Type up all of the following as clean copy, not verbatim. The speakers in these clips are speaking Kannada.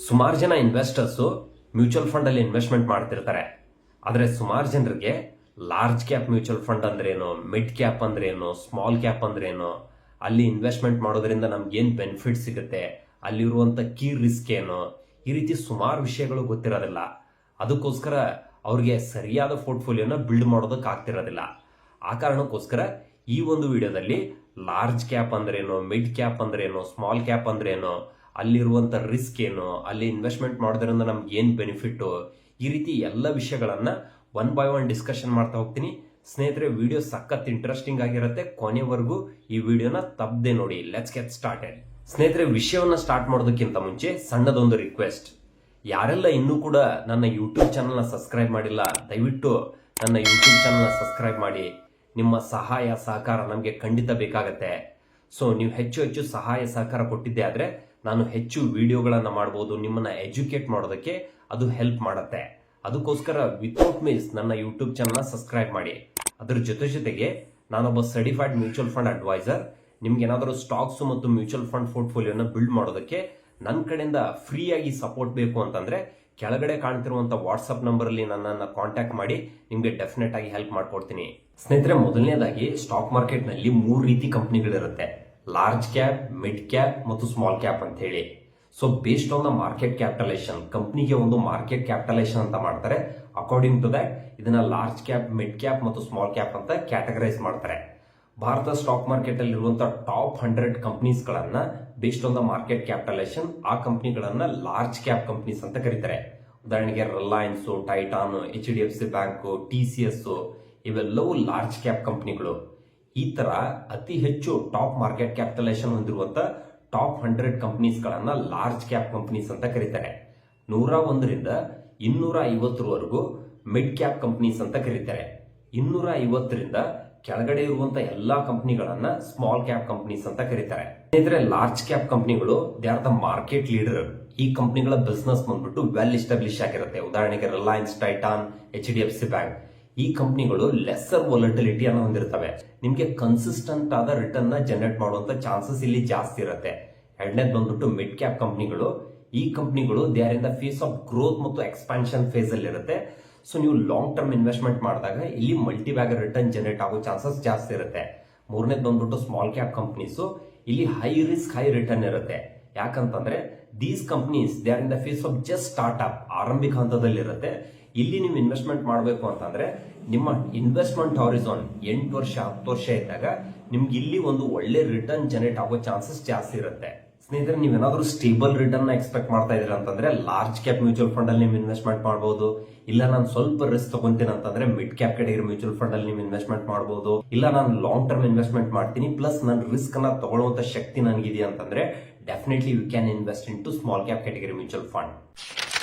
ಸುಮಾರು ಜನ ಇನ್ವೆಸ್ಟರ್ಸ್ ಮ್ಯೂಚುವಲ್ ಫಂಡ್ ಅಲ್ಲಿ ಇನ್ವೆಸ್ಟ್ಮೆಂಟ್ ಮಾಡ್ತಿರ್ತಾರೆ. ಆದ್ರೆ ಸುಮಾರು ಜನರಿಗೆ ಲಾರ್ಜ್ ಕ್ಯಾಪ್ ಮ್ಯೂಚುವಲ್ ಫಂಡ್ ಅಂದ್ರೇನು, ಮಿಡ್ ಕ್ಯಾಪ್ ಅಂದ್ರೇನು, ಸ್ಮಾಲ್ ಕ್ಯಾಪ್ ಅಂದ್ರೇನು, ಅಲ್ಲಿ ಇನ್ವೆಸ್ಟ್ಮೆಂಟ್ ಮಾಡೋದ್ರಿಂದ ನಮ್ಗೆ ಏನ್ ಬೆನಿಫಿಟ್ ಸಿಗುತ್ತೆ, ಅಲ್ಲಿರುವಂತ ಕೀ ರಿಸ್ಕ್ ಏನು, ಈ ರೀತಿ ಸುಮಾರು ವಿಷಯಗಳು ಗೊತ್ತಿರೋದಿಲ್ಲ. ಅದಕ್ಕೋಸ್ಕರ ಅವ್ರಿಗೆ ಸರಿಯಾದ ಪೋರ್ಟ್ಫೋಲಿಯೋನ ಬಿಲ್ಡ್ ಮಾಡೋದಕ್ಕೆ ಆಗ್ತಿರೋದಿಲ್ಲ. ಆ ಕಾರಣಕ್ಕೋಸ್ಕರ ಈ ಒಂದು ವಿಡಿಯೋದಲ್ಲಿ ಲಾರ್ಜ್ ಕ್ಯಾಪ್ ಅಂದ್ರೇನು, ಮಿಡ್ ಕ್ಯಾಪ್ ಅಂದ್ರೇನು, ಸ್ಮಾಲ್ ಕ್ಯಾಪ್ ಅಂದ್ರೇನು, ಅಲ್ಲಿರುವಂತ ರಿಸ್ಕ್ ಏನು, ಅಲ್ಲಿ ಇನ್ವೆಸ್ಟ್ಮೆಂಟ್ ಮಾಡೋದ್ರಿಂದ ನಮ್ಗೆ ಏನ್ ಬೆನಿಫಿಟ್, ಈ ರೀತಿ ಎಲ್ಲ ವಿಷಯಗಳನ್ನ ಒನ್ ಬೈ ಒನ್ ಡಿಸ್ಕಷನ್ ಮಾಡ್ತಾ ಹೋಗ್ತೀನಿ. ಸ್ನೇಹಿತರೆ, ವಿಡಿಯೋ ಸಖತ್ ಇಂಟ್ರೆಸ್ಟಿಂಗ್ ಆಗಿರುತ್ತೆ. ಕೊನೆವರೆಗೂ ಈ ವಿಡಿಯೋನ ತಪ್ಪದೆ ನೋಡಿ. Let's get started. ಸ್ನೇಹಿತರೆ, ವಿಷಯವನ್ನ ಸ್ಟಾರ್ಟ್ ಮಾಡೋದಕ್ಕಿಂತ ಮುಂಚೆ ಸಣ್ಣದೊಂದು ರಿಕ್ವೆಸ್ಟ್. ಯಾರೆಲ್ಲ ಇನ್ನೂ ಕೂಡ ನನ್ನ ಯೂಟ್ಯೂಬ್ ಚಾನಲ್ನ ಸಬ್ಸ್ಕ್ರೈಬ್ ಮಾಡಿಲ್ಲ, ದಯವಿಟ್ಟು ನನ್ನ ಯೂಟ್ಯೂಬ್ ಚಾನಲ್ನ ಸಬ್ಸ್ಕ್ರೈಬ್ ಮಾಡಿ. ನಿಮ್ಮ ಸಹಾಯ ಸಹಕಾರ ನಮಗೆ ಖಂಡಿತ ಬೇಕಾಗತ್ತೆ. ಸೊ ನೀವು ಹೆಚ್ಚು ಹೆಚ್ಚು ಸಹಾಯ ಸಹಕಾರ ಕೊಟ್ಟಿದ್ದೆ ಆದ್ರೆ ನಾನು ಹೆಚ್ಚು ವಿಡಿಯೋಗಳನ್ನ ಮಾಡಬಹುದು, ನಿಮ್ಮನ್ನ ಎಜುಕೇಟ್ ಮಾಡೋದಕ್ಕೆ ಅದು ಹೆಲ್ಪ್ ಮಾಡುತ್ತೆ. ಅದಕ್ಕೋಸ್ಕರ ವಿತೌಟ್ ಮಿಸ್ ನನ್ನ ಯೂಟ್ಯೂಬ್ ಚಾನಲ್ನ ಸಬ್ಸ್ಕ್ರೈಬ್ ಮಾಡಿ. ಅದ್ರ ಜೊತೆಗೆ ನಾನೊಬ್ಬ ಸರ್ಟಿಫೈಡ್ ಮ್ಯೂಚುವಲ್ ಫಂಡ್ ಅಡ್ವೈಸರ್. ನಿಮ್ಗೆ ಏನಾದರೂ ಸ್ಟಾಕ್ಸ್ ಮತ್ತು ಮ್ಯೂಚುವಲ್ ಫಂಡ್ ಪೋರ್ಟ್ಫೋಲಿಯೋನ ಬಿಲ್ಡ್ ಮಾಡೋದಕ್ಕೆ ನನ್ನ ಕಡೆಯಿಂದ ಫ್ರೀ ಆಗಿ ಸಪೋರ್ಟ್ ಬೇಕು ಅಂತಂದ್ರೆ ಕೆಳಗಡೆ ಕಾಣ್ತಿರುವಂತ ವಾಟ್ಸ್ಆಪ್ ನಂಬರ್ ಅಲ್ಲಿ ನನ್ನನ್ನು ಕಾಂಟ್ಯಾಕ್ಟ್ ಮಾಡಿ, ನಿಮ್ಗೆ ಡೆಫಿನೆಟ್ ಆಗಿ ಹೆಲ್ಪ್ ಮಾಡ್ಕೊಡ್ತೀನಿ. ಸ್ನೇಹಿತರೆ, ಮೊದಲನೇದಾಗಿ ಸ್ಟಾಕ್ ಮಾರ್ಕೆಟ್ ನಲ್ಲಿ 3 ರೀತಿ ಕಂಪನಿಗಳಿರುತ್ತೆ: ಲಾರ್ಜ್ ಕ್ಯಾಪ್, ಮಿಡ್ ಕ್ಯಾಪ್ ಮತ್ತು ಸ್ಮಾಲ್ ಕ್ಯಾಪ್ ಅಂತ ಹೇಳಿ. So based on the market capitalisation, ಕಂಪನಿಗೆ ಒಂದು ಮಾರ್ಕೆಟ್ ಕ್ಯಾಪಿಟಲೈಸೇಷನ್ ಅಂತ ಮಾಡ್ತಾರೆ. ಅಕಾರ್ಡಿಂಗ್ ಟು ದಟ್ ಇದನ್ನ ಲಾರ್ಜ್ ಕ್ಯಾಪ್, ಮಿಡ್ ಕ್ಯಾಪ್ ಮತ್ತು ಸ್ಮಾಲ್ ಕ್ಯಾಪ್ ಅಂತ ಕ್ಯಾಟಗರೈಸ್ ಮಾಡ್ತಾರೆ. ಭಾರತ ಸ್ಟಾಕ್ ಮಾರ್ಕೆಟ್ ಅಲ್ಲಿ ಇರುವಂತಹ ಟಾಪ್ 100 ಕಂಪನೀಸ್ ಗಳನ್ನ based on the market capitalisation ಆ ಕಂಪನಿಗಳನ್ನ ಲಾರ್ಜ್ ಕ್ಯಾಪ್ ಕಂಪನೀಸ್ ಅಂತ ಕರೀತಾರೆ. ಉದಾಹರಣೆಗೆ Reliance, Titan, HDFC bank, TCS ಇವೆಲ್ಲವೂ ಲಾರ್ಜ್ ಕ್ಯಾಪ್ ಕಂಪನಿಗಳು. ಈ ತರ ಅತಿ ಹೆಚ್ಚು ಟಾಪ್ ಮಾರ್ಕೆಟ್ ಕ್ಯಾಪಿಟಲೈಸೇಷನ್ ಹೊಂದಿರುವಂತ ಟಾಪ್ 100 ಕಂಪನೀಸ್ ಗಳನ್ನ ಲಾರ್ಜ್ ಕ್ಯಾಪ್ ಕಂಪನೀಸ್ ಅಂತ ಕರೀತಾರೆ. 101ರಿಂದ 250 ಮಿಡ್ ಕ್ಯಾಪ್ ಕಂಪನೀಸ್ ಅಂತ ಕರೀತಾರೆ. 250ರಿಂದ ಕೆಳಗಡೆ ಇರುವಂತ ಎಲ್ಲಾ ಕಂಪನಿಗಳನ್ನ ಸ್ಮಾಲ್ ಕ್ಯಾಪ್ ಕಂಪನೀಸ್ ಅಂತ ಕರೀತಾರೆ. ಸ್ನೇಹಿತರೆ, ಲಾರ್ಜ್ ಕ್ಯಾಪ್ ಕಂಪನಿಗಳು they are the market leader. ಈ ಕಂಪನಿಗಳ ಬಿಸ್ನೆಸ್ ಬಂದ್ಬಿಟ್ಟು ವೆಲ್ ಎಸ್ಟಾಬ್ಲಿಷ್ ಆಗಿರುತ್ತೆ. ಉದಾಹರಣೆಗೆ ರಿಲಯನ್ಸ್, ಟೈಟಾನ್, HDFC ಬ್ಯಾಂಕ್ ಈ ಕಂಪನಿಗಳು ಲೆಸ್ಸರ್ ವೊಲಟಿಲಿಟಿಯನ್ನು ಹೊಂದಿರ್ತವೆ. ನಿಮ್ಗೆ ಕನ್ಸಿಸ್ಟೆಂಟ್ ಆದ ರಿಟರ್ನ್ ನ ಜನರೇಟ್ ಮಾಡುವಂತ ಚಾನ್ಸಸ್ ಇಲ್ಲಿ ಜಾಸ್ತಿ ಇರುತ್ತೆ. ಎರಡನೇದು ಬಂದ್ಬಿಟ್ಟು ಮಿಡ್ ಕ್ಯಾಪ್ ಕಂಪನಿಗಳು. ಈ ಕಂಪನಿಗಳು they are in the phase of growth ಮತ್ತು ಎಕ್ಸ್ಪಾನ್ಷನ್ ಫೇಸ್ ಅಲ್ಲಿ ಇರುತ್ತೆ. ಸೊ ನೀವು ಲಾಂಗ್ ಟರ್ಮ್ ಇನ್ವೆಸ್ಟ್ಮೆಂಟ್ ಮಾಡಿದಾಗ ಇಲ್ಲಿ ಮಲ್ಟಿ ಬ್ಯಾಗರ್ ರಿಟರ್ನ್ ಜನರೇಟ್ ಆಗೋ ಚಾನ್ಸಸ್ ಜಾಸ್ತಿ ಇರುತ್ತೆ. ಮೂರನೇದು ಬಂದ್ಬಿಟ್ಟು ಸ್ಮಾಲ್ ಕ್ಯಾಪ್ ಕಂಪನೀಸ್. ಇಲ್ಲಿ ಹೈ ರಿಸ್ಕ್ ಹೈ ರಿಟರ್ನ್ ಇರುತ್ತೆ. ಯಾಕಂತಂದ್ರೆ these companies they are in the phase of just start up, ಆರಂಭಿಕ ಹಂತದಲ್ಲಿ ಇರುತ್ತೆ. ಇಲ್ಲಿ ನೀವು ಇನ್ವೆಸ್ಟ್ಮೆಂಟ್ ಮಾಡಬೇಕು ಅಂತಂದ್ರೆ ನಿಮ್ಮ ಇನ್ವೆಸ್ಟ್ಮೆಂಟ್ ಹಾರಿಜಾನ್ 8 ವರ್ಷ 10 ವರ್ಷ ಇದ್ದಾಗ ನಿಮ್ಗೆ ಇಲ್ಲಿ ಒಂದು ಒಳ್ಳೆ ರಿಟರ್ನ್ ಜನರೇಟ್ ಆಗೋ ಚಾನ್ಸಸ್ ಜಾಸ್ತಿ ಇರುತ್ತೆ. ಸ್ನೇಹಿತರೆ, ನೀವೇನಾದ್ರೂ ಸ್ಟೇಬಲ್ ರಿಟರ್ನ್ ಎಕ್ಸ್ಪೆಕ್ಟ್ ಮಾಡ್ತಾ ಇದೀರ ಅಂತಂದ್ರೆ ಲಾರ್ಜ್ ಕ್ಯಾಪ್ ಮ್ಯೂಚುವಲ್ ಫಂಡ್ ಅಲ್ಲಿ ನೀವು ಇನ್ವೆಸ್ಟ್ಮೆಂಟ್ ಮಾಡಬಹುದು. ಇಲ್ಲ ನಾನು ಸ್ವಲ್ಪ ರಿಸ್ಕ್ ತಗೊಂತೀನಿ ಅಂತಂದ್ರೆ mid cap category mutual fund ಅಲ್ಲಿ ನೀವು ಇನ್ವೆಸ್ಟ್ಮೆಂಟ್ ಮಾಡಬಹುದು. ಇಲ್ಲ ನಾನು ಲಾಂಗ್ ಟರ್ಮ್ ಇನ್ವೆಸ್ಟ್ಮೆಂಟ್ ಮಾಡ್ತೀನಿ ಪ್ಲಸ್ ನನ್ನ ರಿಸ್ಕ್ ನ ತಗೊಳ್ಳುವಂತ ಶಕ್ತಿ ನನಗಿದೆಯಾ ಅಂತಂದ್ರೆ definitely you can invest into small cap category mutual fund.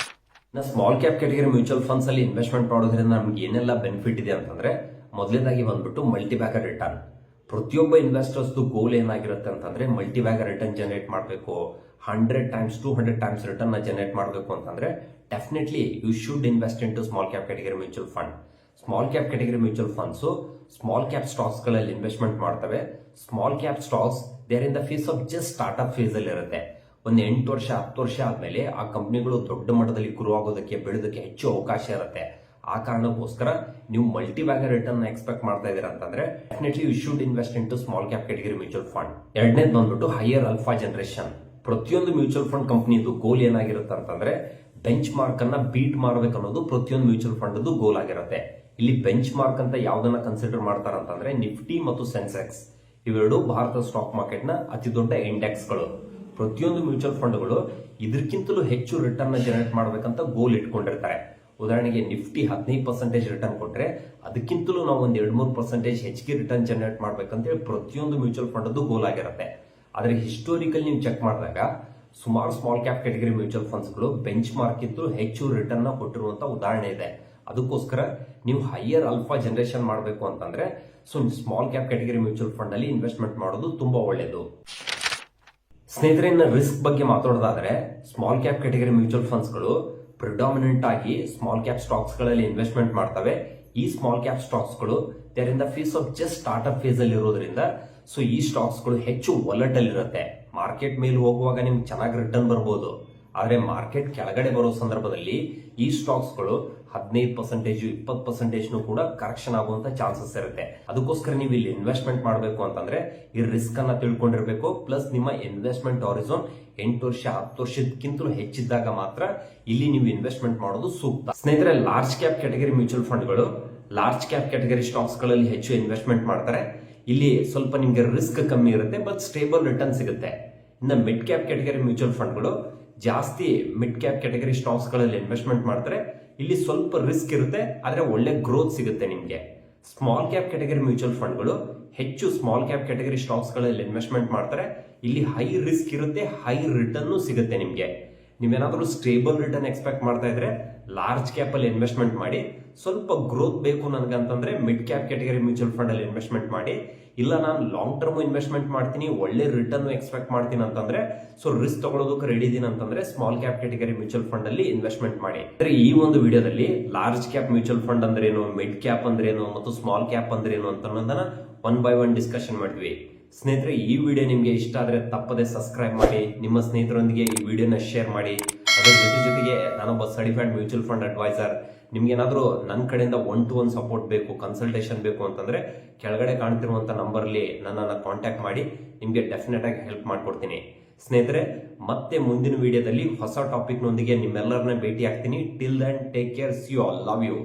Small cap category mutual funds ಅಲ್ಲಿ ಇನ್ವೆಸ್ಟ್ಮೆಂಟ್ ಮಾಡೋದ್ರಿಂದ ನಮ್ಗೆ ಏನೆಲ್ಲ ಬೆನಿಫಿಟ್ ಇದೆ ಅಂತಂದ್ರೆ, ಮೊದಲನೇದಾಗಿ ಬಂದ್ಬಿಟ್ಟು ಮಲ್ಟಿ ಬ್ಯಾಗರ್ ರಿಟರ್ನ್. ಪ್ರತಿಯೊಬ್ಬ ಇನ್ವೆಸ್ಟರ್ಸ್ ಗೋಲ್ ಏನಾಗಿರುತ್ತೆ ಅಂತಂದ್ರೆ ಮಲ್ಟಿ ಬ್ಯಾಗರ್ ರಿಟರ್ನ್ ಜನರೇಟ್ ಮಾಡಬೇಕು. 100 ಟೈಮ್ಸ್ 200 ಟೈಮ್ಸ್ ರಿಟರ್ನ್ ನ ಜನರೇಟ್ ಮಾಡಬೇಕು ಅಂತಂದ್ರೆ definitely you should invest into small cap category mutual fund. Small cap category mutual funds small cap stocks ಗಳಲ್ಲಿ ಇನ್ವೆಸ್ಟ್ಮೆಂಟ್ ಮಾಡ್ತವೆ. Small cap stocks they are in the phase of just start up phase ಅಲ್ಲಿ ಇರುತ್ತೆ. ಒಂದು 8 ವರ್ಷ 10 ವರ್ಷ ಆದ್ಮೇಲೆ ಆ ಕಂಪನಿಗಳು ದೊಡ್ಡ ಮಟ್ಟದಲ್ಲಿ ಗ್ರೋ ಆಗೋದಕ್ಕೆ, ಬೆಳೆದಕ್ಕೆ ಹೆಚ್ಚು ಅವಕಾಶ ಇರುತ್ತೆ. ಆ ಕಾರಣಕ್ಕೋಸ್ಕರ ನೀವು ಮಲ್ಟಿ ಬ್ಯಾಗರ್ ರಿಟರ್ನ್ ಎಕ್ಸ್ಪೆಕ್ಟ್ ಮಾಡ್ತಾ ಇದೀರ ಅಂತಂದ್ರೆ definitely you should invest into small cap category mutual fund. ಎರಡನೇದು ಬಂದ್ಬಿಟ್ಟು ಹೈಯರ್ ಅಲ್ಫಾ ಜನರೇಷನ್. ಪ್ರತಿಯೊಂದು ಮ್ಯೂಚುವಲ್ ಫಂಡ್ ಕಂಪನಿದು ಗೋಲ್ ಏನಾಗಿರುತ್ತೆ ಅಂತಂದ್ರೆ ಬೆಂಚ್ ಮಾರ್ಕ್ ಅನ್ನ ಬೀಟ್ ಮಾಡಬೇಕು ಅನ್ನೋದು ಪ್ರತಿಯೊಂದು ಮ್ಯೂಚುವಲ್ ಫಂಡ್ ಗೋಲ್ ಆಗಿರುತ್ತೆ. ಇಲ್ಲಿ ಬೆಂಚ್ ಮಾರ್ಕ್ ಅಂತ ಯಾವ್ದನ್ನ ಕನ್ಸಿಡರ್ ಮಾಡ್ತಾರ ಅಂತಂದ್ರೆ ನಿಫ್ಟಿ ಮತ್ತು ಸೆನ್ಸೆಕ್ಸ್ ಇವೆರಡು ಭಾರತ ಸ್ಟಾಕ್ ಮಾರ್ಕೆಟ್ ನ ಅತಿ ದೊಡ್ಡ ಇಂಡೆಕ್ಸ್ ಗಳು. ಪ್ರತಿಯೊಂದು ಮ್ಯೂಚುವಲ್ ಫಂಡ್ಗಳು ಇದಕ್ಕಿಂತಲೂ ಹೆಚ್ಚು ರಿಟರ್ನ್ ನ ಜನರೇಟ್ ಮಾಡಬೇಕಂತ ಗೋಲ್ ಇಟ್ಕೊಂಡಿರ್ತಾರೆ. ಉದಾಹರಣೆಗೆ ನಿಫ್ಟಿ 15% ರಿಟರ್ನ್ ಕೊಟ್ರೆ ಅದಕ್ಕಿಂತಲೂ ನಾವು ಒಂದು 2-3% ಹೆಚ್ಚಿಗೆ ರಿಟರ್ನ್ ಜನರೇಟ್ ಮಾಡ್ಬೇಕಂತೇಳಿ ಪ್ರತಿಯೊಂದು ಮ್ಯೂಚುವಲ್ ಫಂಡ್ ಗೋಲ್ ಆಗಿರುತ್ತೆ. ಆದ್ರೆ ಹಿಸ್ಟೋರಿಕಲ್ ನೀವು ಚೆಕ್ ಮಾಡಿದಾಗ ಸುಮಾರು small cap category mutual funds ಗಳು ಬೆಂಚ್ ಮಾರ್ಕ್ ಇದ್ದು ಹೆಚ್ಚು ರಿಟರ್ನ್ ನ ಕೊಟ್ಟಿರುವಂತ ಉದಾಹರಣೆ ಇದೆ. ಅದಕ್ಕೋಸ್ಕರ ನೀವು ಹೈಯರ್ ಅಲ್ಫಾ ಜನರೇಷನ್ ಮಾಡಬೇಕು ಅಂತಂದ್ರೆ small cap category mutual fund ಅಲ್ಲಿ ಇನ್ವೆಸ್ಟ್ಮೆಂಟ್ ಮಾಡೋದು ತುಂಬಾ ಒಳ್ಳೆಯದು. ಸ್ನೇಹಿತರೆ, ಇನ್ನು ರಿಸ್ಕ್ ಬಗ್ಗೆ ಮಾತಾಡೋದಾದ್ರೆ small cap category mutual funds ಗಳು ಪ್ರಿಡಾಮಿನೆಂಟ್ ಆಗಿ ಸ್ಮಾಲ್ ಕ್ಯಾಪ್ ಸ್ಟಾಕ್ಸ್ ಗಳಲ್ಲಿ ಇನ್ವೆಸ್ಟ್ಮೆಂಟ್ ಮಾಡ್ತವೆ. ಈ ಸ್ಮಾಲ್ ಕ್ಯಾಪ್ ಸ್ಟಾಕ್ಸ್ ಗಳು there in the phase of just start up phase ಅಲ್ಲಿ ಇರೋದ್ರಿಂದ ಈ ಸ್ಟಾಕ್ಸ್ ಗಳು ಹೆಚ್ಚು ವೊಲಟೈಲ್ ಇರುತ್ತೆ. ಮಾರ್ಕೆಟ್ ಮೇಲೆ ಹೋಗುವಾಗ ನಿಮ್ಗೆ ಚೆನ್ನಾಗಿ ರಿಟರ್ನ್ ಬರ್ಬೋದು. ಆದರೆ ಮಾರ್ಕೆಟ್ ಕೆಳಗಡೆ ಬರೋ ಸಂದರ್ಭದಲ್ಲಿ ಈ ಸ್ಟಾಕ್ಸ್ಗಳು 15% 20% ಕೂಡ ಕರೆಕ್ಷನ್ ಆಗುವಂತ ಚಾನ್ಸಸ್ ಇರುತ್ತೆ. ಅದಕ್ಕೋಸ್ಕರ ನೀವು ಇಲ್ಲಿ ಇನ್ವೆಸ್ಟ್ಮೆಂಟ್ ಮಾಡಬೇಕು ಅಂತಂದ್ರೆ ಈ ರಿಸ್ಕ್ ಅನ್ನ ತಿಳ್ಕೊಂಡಿರ್ಬೇಕು. ಪ್ಲಸ್ ನಿಮ್ಮ ಇನ್ವೆಸ್ಟ್ಮೆಂಟ್ ಹಾರಿಝಾನ್ 8 ವರ್ಷ 10 ವರ್ಷಕ್ಕಿಂತಲೂ ಹೆಚ್ಚಿದ್ದಾಗ ಮಾತ್ರ ಇಲ್ಲಿ ನೀವು ಇನ್ವೆಸ್ಟ್ಮೆಂಟ್ ಮಾಡೋದು ಸೂಕ್ತ. ಸ್ನೇಹಿತರೆ, ಲಾರ್ಜ್ ಕ್ಯಾಪ್ ಕ್ಯಾಟಗರಿ ಮ್ಯೂಚುವಲ್ ಫಂಡ್ಗಳು ಲಾರ್ಜ್ ಕ್ಯಾಪ್ ಕ್ಯಾಟಗರಿ ಸ್ಟಾಕ್ಸ್ ಗಳಲ್ಲಿ ಹೆಚ್ಚು ಇನ್ವೆಸ್ಟ್ಮೆಂಟ್ ಮಾಡ್ತಾರೆ. ಇಲ್ಲಿ ಸ್ವಲ್ಪ ನಿಮ್ಗೆ ರಿಸ್ಕ್ ಕಮ್ಮಿ ಇರುತ್ತೆ, ಬಟ್ ಸ್ಟೇಬಲ್ ರಿಟರ್ನ್ ಸಿಗುತ್ತೆ. ಇನ್ನು ಮಿಡ್ ಕ್ಯಾಪ್ ಕ್ಯಾಟಗರಿ ಮ್ಯೂಚುವಲ್ ಫಂಡ್ಗಳು ಜಾಸ್ತಿ ಮಿಡ್ ಕ್ಯಾಪ್ ಕ್ಯಾಟಗರಿ ಸ್ಟಾಕ್ಸ್ ಗಳಲ್ಲಿ ಇನ್ವೆಸ್ಟ್ಮೆಂಟ್ ಮಾಡ್ತಾರೆ. ಇಲ್ಲಿ ಸ್ವಲ್ಪ ರಿಸ್ಕ್ ಇರುತ್ತೆ, ಆದ್ರೆ ಒಳ್ಳೆ ಗ್ರೋತ್ ಸಿಗುತ್ತೆ ನಿಮ್ಗೆ. ಸ್ಮಾಲ್ ಕ್ಯಾಪ್ ಕ್ಯಾಟಗರಿ ಮ್ಯೂಚುವಲ್ ಫಂಡ್ಗಳು ಹೆಚ್ಚು ಸ್ಮಾಲ್ ಕ್ಯಾಪ್ ಕ್ಯಾಟಗರಿ ಸ್ಟಾಕ್ಸ್ ಗಳಲ್ಲಿ ಇನ್ವೆಸ್ಟ್ಮೆಂಟ್ ಮಾಡ್ತಾರೆ. ಇಲ್ಲಿ ಹೈ ರಿಸ್ಕ್ ಇರುತ್ತೆ, ಹೈ ರಿಟರ್ನ್ ಸಿಗುತ್ತೆ ನಿಮ್ಗೆ. ನೀವೇನಾದ್ರೂ ಸ್ಟೇಬಲ್ ರಿಟರ್ನ್ ಎಕ್ಸ್ಪೆಕ್ಟ್ ಮಾಡ್ತಾ ಇದ್ರೆ ಲಾರ್ಜ್ ಕ್ಯಾಪ್ ಅಲ್ಲಿ ಇನ್ವೆಸ್ಟ್ಮೆಂಟ್ ಮಾಡಿ. ಸ್ವಲ್ಪ ಗ್ರೋತ್ ಬೇಕು ನನಗಂತಂದ್ರೆ mid cap category mutual fund ಅಲ್ಲಿ ಇನ್ವೆಸ್ಟ್ಮೆಂಟ್ ಮಾಡಿ. ಇಲ್ಲ ನಾನು ಲಾಂಗ್ ಟರ್ಮ್ ಇನ್ವೆಸ್ಟ್ಮೆಂಟ್ ಮಾಡ್ತೀನಿ, ಒಳ್ಳೆ ರಿಟರ್ನ್ ಎಕ್ಸ್ಪೆಕ್ಟ್ ಮಾಡ್ತೀನಿ ಅಂತಂದ್ರೆ ರಿಸ್ಕ್ ತಗೊಳ್ಳೋದಕ್ಕೆ ರೆಡಿ ಇದೀನಿ ಅಂತಂದ್ರೆ small cap category mutual fund ಅಲ್ಲಿ ಇನ್ವೆಸ್ಟ್ಮೆಂಟ್ ಮಾಡಿ. ಈ ಒಂದು ವಿಡಿಯೋದಲ್ಲಿ ಲಾರ್ಜ್ ಕ್ಯಾಪ್ ಮ್ಯೂಚುವಲ್ ಫಂಡ್ ಅಂದ್ರೇನು, ಮಿಡ್ ಕ್ಯಾಪ್ ಅಂದ್ರೇನು ಮತ್ತು ಸ್ಮಾಲ್ ಕ್ಯಾಪ್ ಅಂದ್ರೇನು ಅಂತ ಅನ್ನೋದನ್ನ 1 by 1 ಡಿಸ್ಕಷನ್ ಮಾಡಿದ್ವಿ. ಸ್ನೇಹಿತರೆ, ಈ ವಿಡಿಯೋ ನಿಮಗೆ ಇಷ್ಟ ಆದ್ರೆ ತಪ್ಪದೆ ಸಬ್ಸ್ಕ್ರೈಬ್ ಮಾಡಿ, ನಿಮ್ಮ ಸ್ನೇಹಿತರೊಂದಿಗೆ ಈ ವಿಡಿಯೋನ ಶೇರ್ ಮಾಡಿ. ಅದರ ಜೊತೆಗೆ ನಾನೊಬ್ಬ ಸರ್ಟಿಫೈಡ್ ಮ್ಯೂಚುವಲ್ ಫಂಡ್ ಅಡ್ವೈಸರ್. ನಿಮ್ಗೆ ಏನಾದರೂ ನನ್ನ ಕಡೆಯಿಂದ 1-to-1 ಸಪೋರ್ಟ್ ಬೇಕು, ಕನ್ಸಲ್ಟೇಷನ್ ಬೇಕು ಅಂತಂದ್ರೆ ಕೆಳಗಡೆ ಕಾಣ್ತಿರುವಂತ ನಂಬರ್ಲಿ ನನ್ನನ್ನು ಕಾಂಟ್ಯಾಕ್ಟ್ ಮಾಡಿ. ನಿಮ್ಗೆ ಡೆಫಿನೆಟ್ ಆಗಿ ಹೆಲ್ಪ್ ಮಾಡ್ಕೊಡ್ತೀನಿ. ಸ್ನೇಹಿತರೆ, ಮತ್ತೆ ಮುಂದಿನ ವಿಡಿಯೋದಲ್ಲಿ ಹೊಸ ಟಾಪಿಕ್ ನೊಂದಿಗೆ ನಿಮ್ಮೆಲ್ಲರನ್ನ ಭೇಟಿ ಆಗ್ತೀನಿ. Till then take care, see you all, love you.